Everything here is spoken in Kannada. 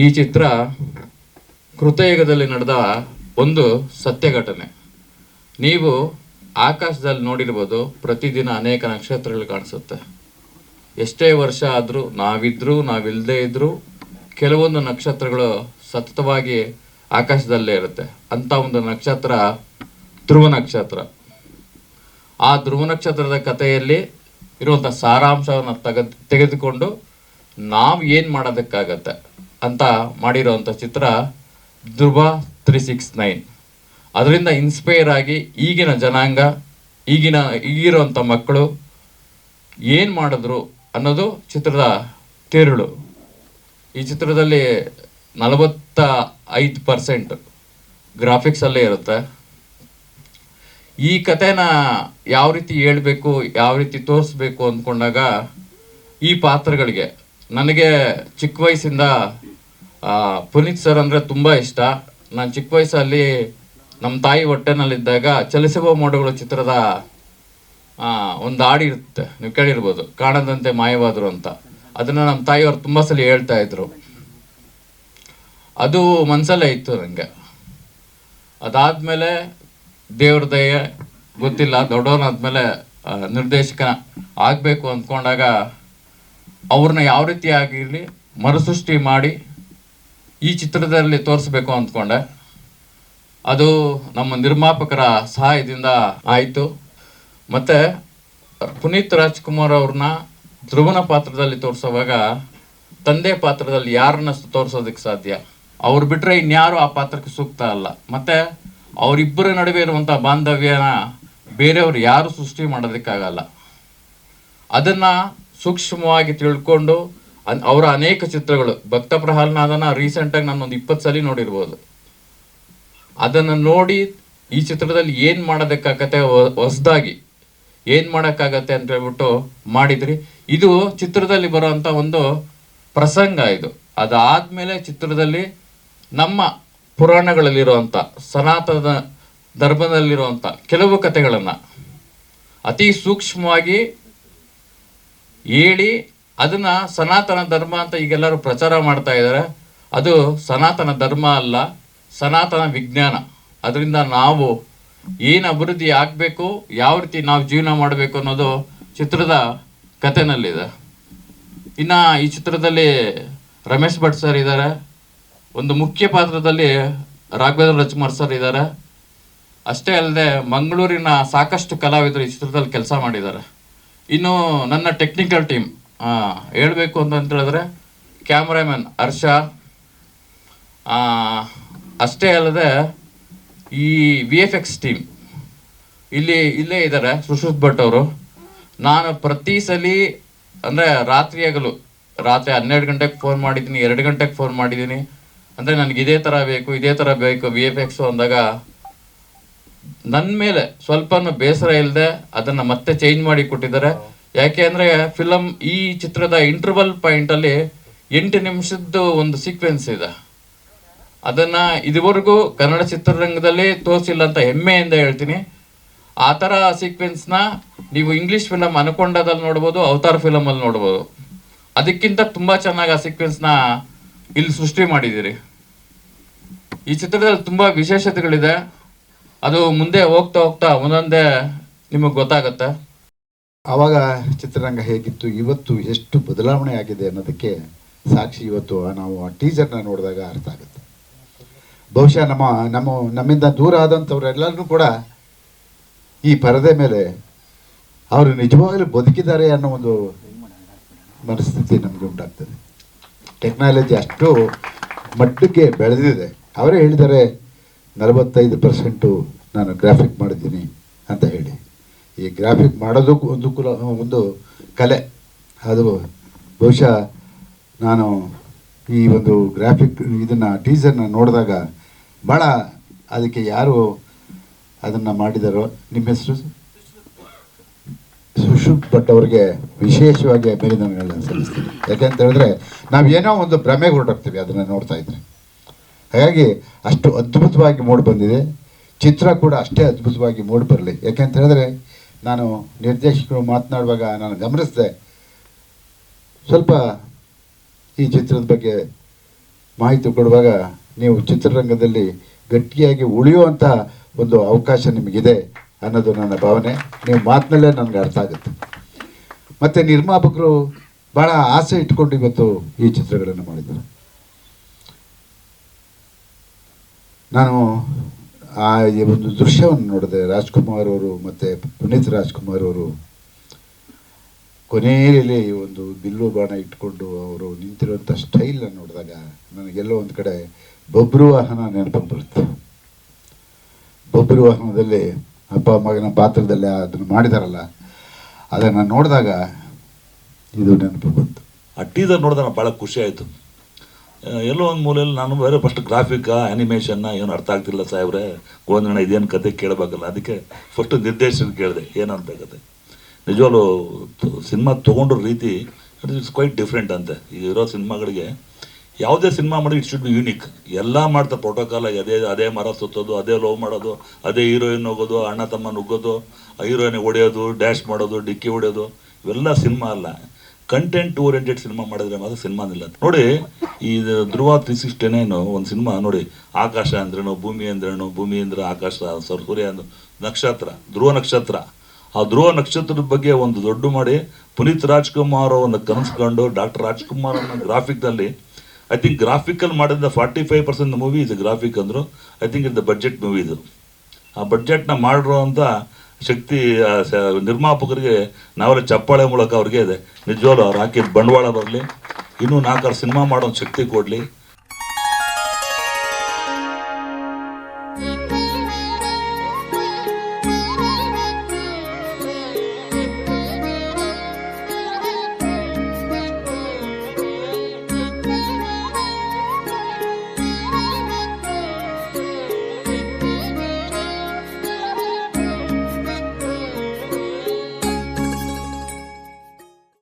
ಈ ಚಿತ್ರ ಕೃತಯುಗದಲ್ಲಿ ನಡೆದ ಒಂದು ಸತ್ಯ ಘಟನೆ. ನೀವು ಆಕಾಶದಲ್ಲಿ ನೋಡಿರ್ಬೋದು, ಪ್ರತಿದಿನ ಅನೇಕ ನಕ್ಷತ್ರಗಳು ಕಾಣಿಸುತ್ತೆ. ಎಷ್ಟೇ ವರ್ಷ ಆದರೂ, ನಾವಿಲ್ಲದೇ ಇದ್ದರೂ ಕೆಲವೊಂದು ನಕ್ಷತ್ರಗಳು ಸತತವಾಗಿ ಆಕಾಶದಲ್ಲೇ ಇರುತ್ತೆ. ಅಂಥ ಒಂದು ನಕ್ಷತ್ರ ಧ್ರುವ ನಕ್ಷತ್ರ. ಆ ಧ್ರುವ ನಕ್ಷತ್ರದ ಕಥೆಯಲ್ಲಿ ಇರುವಂಥ ಸಾರಾಂಶವನ್ನು ತೆಗೆದುಕೊಂಡು ನಾವು ಏನು ಮಾಡೋದಕ್ಕಾಗತ್ತೆ ಅಂತ ಮಾಡಿರೋವಂಥ ಚಿತ್ರ ಧ್ರುವ 369. ಅದರಿಂದ ಇನ್ಸ್ಪೈರ್ ಆಗಿ ಈಗಿನ ಜನಾಂಗ, ಈಗಿರೋವಂಥ ಮಕ್ಕಳು ಏನು ಮಾಡಿದ್ರು ಅನ್ನೋದು ಚಿತ್ರದ ತಿರುಳು. ಈ ಚಿತ್ರದಲ್ಲಿ 45% ಗ್ರಾಫಿಕ್ಸಲ್ಲೇ ಇರುತ್ತೆ. ಈ ಕಥೆನ ಯಾವ ರೀತಿ ಹೇಳಬೇಕು, ಯಾವ ರೀತಿ ತೋರಿಸ್ಬೇಕು ಅಂದ್ಕೊಂಡಾಗ ಈ ಪಾತ್ರಗಳಿಗೆ ನನಗೆ ಚಿಕ್ಕ ವಯಸ್ಸಿಂದ ಪುನೀತ್ ಸರ್ ಅಂದರೆ ತುಂಬ ಇಷ್ಟ. ನಾನು ಚಿಕ್ಕ ವಯಸ್ಸಲ್ಲಿ ನಮ್ಮ ತಾಯಿ ಹೊಟ್ಟೆನಲ್ಲಿದ್ದಾಗ ಚಲಿಸುವ ಮೋಡಗಳು ಚಿತ್ರದ ಒಂದು ಹಾಡಿರುತ್ತೆ, ನೀವು ಕೇಳಿರ್ಬೋದು, ಕಾಣದಂತೆ ಮಾಯವಾದರು ಅಂತ. ಅದನ್ನು ನಮ್ಮ ತಾಯಿಯವರು ತುಂಬ ಸಲ ಹೇಳ್ತಾ ಇದ್ರು. ಅದು ಮನಸ್ಸಲ್ಲೇ ಇತ್ತು ನನಗೆ. ಅದಾದಮೇಲೆ ದೇವ್ರ ದಯ ಗೊತ್ತಿಲ್ಲ, ದೊಡ್ಡವನಾದ್ಮೇಲೆ ನಿರ್ದೇಶಕ ಆಗಬೇಕು ಅಂದ್ಕೊಂಡಾಗ ಅವ್ರನ್ನ ಯಾವ ರೀತಿ ಆಗಿರಲಿ ಮರುಸೃಷ್ಟಿ ಮಾಡಿ ಈ ಚಿತ್ರದಲ್ಲಿ ತೋರಿಸ್ಬೇಕು ಅಂದ್ಕೊಂಡೆ. ಅದು ನಮ್ಮ ನಿರ್ಮಾಪಕರ ಸಹಾಯದಿಂದ ಆಯಿತು. ಮತ್ತು ಪುನೀತ್ ರಾಜ್ಕುಮಾರ್ ಅವ್ರನ್ನ ಧ್ರುವನ ಪಾತ್ರದಲ್ಲಿ ತೋರಿಸುವಾಗ ತಂದೆ ಪಾತ್ರದಲ್ಲಿ ಯಾರನ್ನ ತೋರಿಸೋದಕ್ಕೆ ಸಾಧ್ಯ? ಅವ್ರು ಬಿಟ್ಟರೆ ಇನ್ಯಾರು ಆ ಪಾತ್ರಕ್ಕೆ ಸೂಕ್ತ ಅಲ್ಲ. ಮತ್ತು ಅವರಿಬ್ಬರ ನಡುವೆ ಇರುವಂಥ ಬಾಂಧವ್ಯನ ಬೇರೆಯವರು ಯಾರು ಸೃಷ್ಟಿ ಮಾಡೋದಕ್ಕಾಗಲ್ಲ. ಅದನ್ನು ಸೂಕ್ಷ್ಮವಾಗಿ ತಿಳ್ಕೊಂಡು ಅವರ ಅನೇಕ ಚಿತ್ರಗಳು, ಭಕ್ತ ಪ್ರಹ್ಲಾದನ ರೀಸೆಂಟಾಗಿ ನಾನು ಒಂದು 20 ಸಲ ನೋಡಿರ್ಬೋದು. ಅದನ್ನು ನೋಡಿ ಈ ಚಿತ್ರದಲ್ಲಿ ಏನು ಮಾಡೋದಕ್ಕಾಗತ್ತೆ, ಹೊಸದಾಗಿ ಏನು ಮಾಡೋಕ್ಕಾಗತ್ತೆ ಅಂತ ಹೇಳ್ಬಿಟ್ಟು ಮಾಡಿದ್ರಿ. ಇದು ಚಿತ್ರದಲ್ಲಿ ಬರುವಂಥ ಒಂದು ಪ್ರಸಂಗ. ಇದು ಅದಾದಮೇಲೆ ಚಿತ್ರದಲ್ಲಿ ನಮ್ಮ ಪುರಾಣಗಳಲ್ಲಿರುವಂಥ, ಸನಾತನ ಧರ್ಮದಲ್ಲಿರುವಂಥ ಕೆಲವು ಕಥೆಗಳನ್ನು ಅತಿ ಸೂಕ್ಷ್ಮವಾಗಿ ಹೇಳಿ ಅದನ್ನು ಸನಾತನ ಧರ್ಮ ಅಂತ ಈಗೆಲ್ಲರೂ ಪ್ರಚಾರ ಮಾಡ್ತಾ ಇದ್ದಾರೆ. ಅದು ಸನಾತನ ಧರ್ಮ ಅಲ್ಲ, ಸನಾತನ ವಿಜ್ಞಾನ. ಅದರಿಂದ ನಾವು ಏನು ಅಭಿವೃದ್ಧಿ ಆಗಬೇಕು, ಯಾವ ರೀತಿ ನಾವು ಜೀವನ ಮಾಡಬೇಕು ಅನ್ನೋದು ಚಿತ್ರದ ಕಥೆನಲ್ಲಿದೆ. ಇನ್ನು ಈ ಚಿತ್ರದಲ್ಲಿ ರಮೇಶ್ ಭಟ್ ಸರ್ ಇದ್ದಾರೆ. ಒಂದು ಮುಖ್ಯ ಪಾತ್ರದಲ್ಲಿ ರಾಘವೇಂದ್ರ ರಾಜ್ಕುಮಾರ್ ಸರ್ ಇದ್ದಾರೆ. ಅಷ್ಟೇ ಅಲ್ಲದೆ ಮಂಗಳೂರಿನ ಸಾಕಷ್ಟು ಕಲಾವಿದರು ಈ ಚಿತ್ರದಲ್ಲಿ ಕೆಲಸ ಮಾಡಿದ್ದಾರೆ. ಇನ್ನು ನನ್ನ ಟೆಕ್ನಿಕಲ್ ಟೀಮ್ ಹೇಳಬೇಕು ಅಂತ ಹೇಳಿದ್ರೆ ಕ್ಯಾಮ್ರಾಮನ್ ಹರ್ಷ, ಅಷ್ಟೇ ಅಲ್ಲದೆ ಈ VFX ಟೀಮ್ ಇಲ್ಲೇ ಇದ್ದಾರೆ, ಸುಶ್ರುತ್ ಭಟ್ ಅವರು. ನಾನು ಪ್ರತಿ ಸಲ ಅಂದರೆ ರಾತ್ರಿ 12 ಗಂಟೆಗೆ ಫೋನ್ ಮಾಡಿದ್ದೀನಿ, 2 ಗಂಟೆಗೆ ಫೋನ್ ಮಾಡಿದ್ದೀನಿ. ಅಂದರೆ ನನಗೆ ಇದೇ ಥರ ಬೇಕು VFX ಅಂದಾಗ ನನ್ನ ಮೇಲೆ ಸ್ವಲ್ಪನೂ ಬೇಸರ ಇಲ್ಲದೆ ಅದನ್ನು ಮತ್ತೆ ಚೇಂಜ್ ಮಾಡಿ ಕೊಟ್ಟಿದ್ದಾರೆ. ಯಾಕೆ ಅಂದರೆ ಈ ಚಿತ್ರದ ಇಂಟರ್ವಲ್ ಪಾಯಿಂಟಲ್ಲಿ 8 ನಿಮಿಷದ್ದು ಒಂದು ಸೀಕ್ವೆನ್ಸ್ ಇದೆ. ಅದನ್ನು ಇದುವರೆಗೂ ಕನ್ನಡ ಚಿತ್ರರಂಗದಲ್ಲಿ ತೋರಿಸಿಲ್ಲ ಅಂತ ಹೆಮ್ಮೆಯಿಂದ ಹೇಳ್ತೀನಿ. ಆ ಥರ ಸೀಕ್ವೆನ್ಸ್ನ ನೀವು ಇಂಗ್ಲೀಷ್ ಫಿಲಮ್ ಅನ್ಕೊಂಡದಲ್ಲಿ ನೋಡ್ಬೋದು, ಅವತಾರ್ ಫಿಲಮಲ್ಲಿ ನೋಡ್ಬೋದು. ಅದಕ್ಕಿಂತ ತುಂಬ ಚೆನ್ನಾಗಿ ಆ ಸೀಕ್ವೆನ್ಸ್ನ ಇಲ್ಲಿ ಸೃಷ್ಟಿ ಮಾಡಿದ್ದೀರಿ. ಈ ಚಿತ್ರದಲ್ಲಿ ತುಂಬ ವಿಶೇಷತೆಗಳಿದೆ. ಅದು ಮುಂದೆ ಹೋಗ್ತಾ ಒಂದೊಂದೇ ನಿಮಗೆ ಗೊತ್ತಾಗುತ್ತೆ. ಆವಾಗ ಚಿತ್ರರಂಗ ಹೇಗಿತ್ತು, ಇವತ್ತು ಎಷ್ಟು ಬದಲಾವಣೆ ಆಗಿದೆ ಅನ್ನೋದಕ್ಕೆ ಸಾಕ್ಷಿ ಇವತ್ತು ನಾವು ಆ ಟೀಸರ್ನ ನೋಡಿದಾಗ ಅರ್ಥ ಆಗುತ್ತೆ. ಬಹುಶಃ ನಮ್ಮಿಂದ ದೂರ ಆದಂಥವ್ರೆಲ್ಲರೂ ಕೂಡ ಈ ಪರದೆ ಮೇಲೆ ಅವರು ನಿಜವಾಗಲೂ ಬದುಕಿದ್ದಾರೆ ಅನ್ನೋ ಒಂದು ಮನಸ್ಥಿತಿ ನಮಗೆ ಉಂಟಾಗ್ತದೆ. ಟೆಕ್ನಾಲಜಿ ಅಷ್ಟು ಮಟ್ಟಕ್ಕೆ ಬೆಳೆದಿದೆ. ಅವರೇ ಹೇಳಿದ್ದಾರೆ 45% ನಾನು ಗ್ರಾಫಿಕ್ ಮಾಡಿದ್ದೀನಿ ಅಂತ ಹೇಳಿ. ಈ ಗ್ರಾಫಿಕ್ ಮಾಡೋದಕ್ಕೂ ಒಂದು ಕಲೆ. ಅದು ಬಹುಶಃ ನಾನು ಈ ಒಂದು ಗ್ರಾಫಿಕ್ ಇದನ್ನು ಟೀಸರ್ನ ನೋಡಿದಾಗ ಭಾಳ ಅದಕ್ಕೆ ಯಾರು ಅದನ್ನು ಮಾಡಿದಾರೋ, ನಿಮ್ಮ ಹೆಸರು ಸುಶ್ರುತ್ ಭಟ್ ಅವರಿಗೆ ವಿಶೇಷವಾಗಿ ಅಭಿನಂದನೆಗಳನ್ನ ಸಲ್ಲಿಸ್ತೀನಿ. ಯಾಕೆಂತ ಹೇಳಿದ್ರೆ ನಾವೇನೋ ಒಂದು ಭ್ರಮೆಗೆ ಹೊರಟೋಗ್ತೀವಿ ಅದನ್ನು ನೋಡ್ತಾ ಇದ್ರೆ. ಹಾಗಾಗಿ ಅಷ್ಟು ಅದ್ಭುತವಾಗಿ ಮೂಡಿ ಬಂದಿದೆ. ಚಿತ್ರ ಕೂಡ ಅಷ್ಟೇ ಅದ್ಭುತವಾಗಿ ಮೂಡಿ ಬರಲಿ. ಯಾಕೆಂತ ಹೇಳಿದ್ರೆ ನಾನು ನಿರ್ದೇಶಕರು ಮಾತನಾಡುವಾಗ ನಾನು ಗಮನಿಸಿದೆ, ಸ್ವಲ್ಪ ಈ ಚಿತ್ರದ ಬಗ್ಗೆ ಮಾಹಿತಿ ಕೊಡುವಾಗ ನೀವು ಚಿತ್ರರಂಗದಲ್ಲಿ ಗಟ್ಟಿಯಾಗಿ ಉಳಿಯುವಂಥ ಒಂದು ಅವಕಾಶ ನಿಮಗಿದೆ ಅನ್ನೋದು ನನ್ನ ಭಾವನೆ. ನೀವು ಮಾತಿನಲ್ಲೇ ನನಗೆ ಅರ್ಥ ಆಗುತ್ತೆ. ಮತ್ತು ನಿರ್ಮಾಪಕರು ಭಾಳ ಆಸೆ ಇಟ್ಕೊಂಡು ಇವತ್ತು ಈ ಚಿತ್ರಗಳನ್ನು ಮಾಡಿದ್ದಾರೆ. ನಾನು ಈ ಒಂದು ದೃಶ್ಯವನ್ನು ನೋಡಿದೆ, ರಾಜ್ಕುಮಾರ್ ಅವರು ಮತ್ತು ಪುನೀತ್ ರಾಜ್ಕುಮಾರ್ ಅವರು ಕೊನೆಯಲ್ಲಿ ಒಂದು ಬಿಲ್ಲು ಬಾಣ ಇಟ್ಕೊಂಡು ಅವರು ನಿಂತಿರುವಂಥ ಸ್ಟೈಲನ್ನು ನೋಡಿದಾಗ ನನಗೆಲ್ಲೋ ಒಂದು ಕಡೆ ಬೊಬ್ರು ವಾಹನ ನೆನಪು ಬರುತ್ತೆ. ಬೊಬ್ರು ವಾಹನದಲ್ಲಿ ಅಪ್ಪ ಮಗನ ಪಾತ್ರದಲ್ಲಿ ಅದನ್ನು ಮಾಡಿದಾರಲ್ಲ, ಅದನ್ನು ನೋಡಿದಾಗ ಇದು ನೆನಪು ಬಂತು. ಆ ಟೀಸರ್ ನೋಡಿದಾಗ ಭಾಳ ಖುಷಿ ಆಯಿತು. ಎಲ್ಲೋ ಒಂದು ಮೂಲೆಯಲ್ಲಿ ನಾನು ಬೇರೆ ಫಸ್ಟ್ ಗ್ರಾಫಿಕ್ಕಾ ಆ್ಯನಿಮೇಷನ್ನ ಏನು ಅರ್ಥ ಆಗ್ತಿಲ್ಲ ಸಾಹೇಬ್ರೆ, ಗೋವಿಂದಣ್ಣ ಇದೇನು ಕತೆ ಕೇಳಬೇಕಲ್ಲ, ಅದಕ್ಕೆ ಫಸ್ಟು ನಿರ್ದೇಶನ ಕೇಳಿದೆ ಏನಂತ ಕತೆ. ನಿಜವಾಗ್ಲೂ ಸಿನಿಮಾ ತೊಗೊಂಡ್ರ ರೀತಿ ಇಟ್ಸ್ ಕ್ವೈಟ್ ಡಿಫ್ರೆಂಟ್ ಅಂತೆ. ಈಗ ಇರೋ ಸಿನಿಮಾಗಳಿಗೆ ಯಾವುದೇ ಸಿನಿಮಾ ಮಾಡಿ ಇಟ್ ಶುಡ್ ಬಿ ಯೂನಿಕ್. ಎಲ್ಲ ಮಾಡ್ತಾರೆ ಪ್ರೋಟೋಕಾಲಾಗಿ, ಅದೇ ಮರ ಸುತ್ತೋದು, ಅದೇ ಲವ್ ಮಾಡೋದು, ಅದೇ ಹೀರೋಯಿನ್ ಹೋಗೋದು, ಅಣ್ಣ ತಮ್ಮ ನುಗ್ಗೋದು, ಹೀರೋಯಿನ್ ಹೊಡೆಯೋದು, ಡ್ಯಾಶ್ ಮಾಡೋದು, ಡಿಕ್ಕಿ ಹೊಡೆಯೋದು, ಇವೆಲ್ಲ ಸಿನಿಮಾ ಅಲ್ಲ. ಕಂಟೆಂಟ್ ಓರಿಯೆಂಟೆಡ್ ಸಿನಿಮಾ ಮಾಡಿದ್ರೆ ಮಾತ್ರ ಸಿನಿಮಾ ನಿಲ್ಲ. ನೋಡಿ ಈ ಧ್ರುವ 369 ಒಂದು ಸಿನಿಮಾ ನೋಡಿ, ಆಕಾಶ ಅಂದ್ರೇನು, ಭೂಮಿ ಅಂದ್ರೇನು, ಭೂಮಿ ಅಂದ್ರೆ ಆಕಾಶ, ಸೂರ್ಯ ಅಂದ್ರೆ ನಕ್ಷತ್ರ, ಧ್ರುವ ನಕ್ಷತ್ರ. ಆ ಧ್ರುವ ನಕ್ಷತ್ರದ ಬಗ್ಗೆ ಒಂದು ದೊಡ್ಡ ಮಾಡಿ ಪುನೀತ್ ರಾಜ್ಕುಮಾರ್ ಒಂದು ಕನಸ್ಕೊಂಡು ಡಾಕ್ಟರ್ ರಾಜ್ಕುಮಾರ್ ಅನ್ನೋ ಗ್ರಾಫಿಕ್ನಲ್ಲಿ, ಐ ಥಿಂಕ್ ಗ್ರಾಫಿಕಲ್ ಮಾಡಿದ 45% ಮೂವಿ ಇದು ಗ್ರಾಫಿಕ್ ಅಂದರು. ಐ ಥಿಂಕ್ ಇದು ಬಡ್ಜೆಟ್ ಮೂವಿ ಇದು. ಆ ಬಡ್ಜೆಟ್ನ ಮಾಡಿರೋ ಅಂತ ಶಕ್ತಿ ನಿರ್ಮಾಪಕರಿಗೆ ನಾವೆಲ್ಲ ಚಪ್ಪಾಳೆ ಮೂಲಕ ಅವ್ರಿಗೆ ಇದೆ. ನಿಜವಾಗ್ಲೂ ಅವ್ರು ಹಾಕಿದ ಬಂಡವಾಳ ಬರಲಿ, ಇನ್ನೂ 4 ಸಿನಿಮಾ ಮಾಡೋ ಶಕ್ತಿ ಕೊಡಲಿ.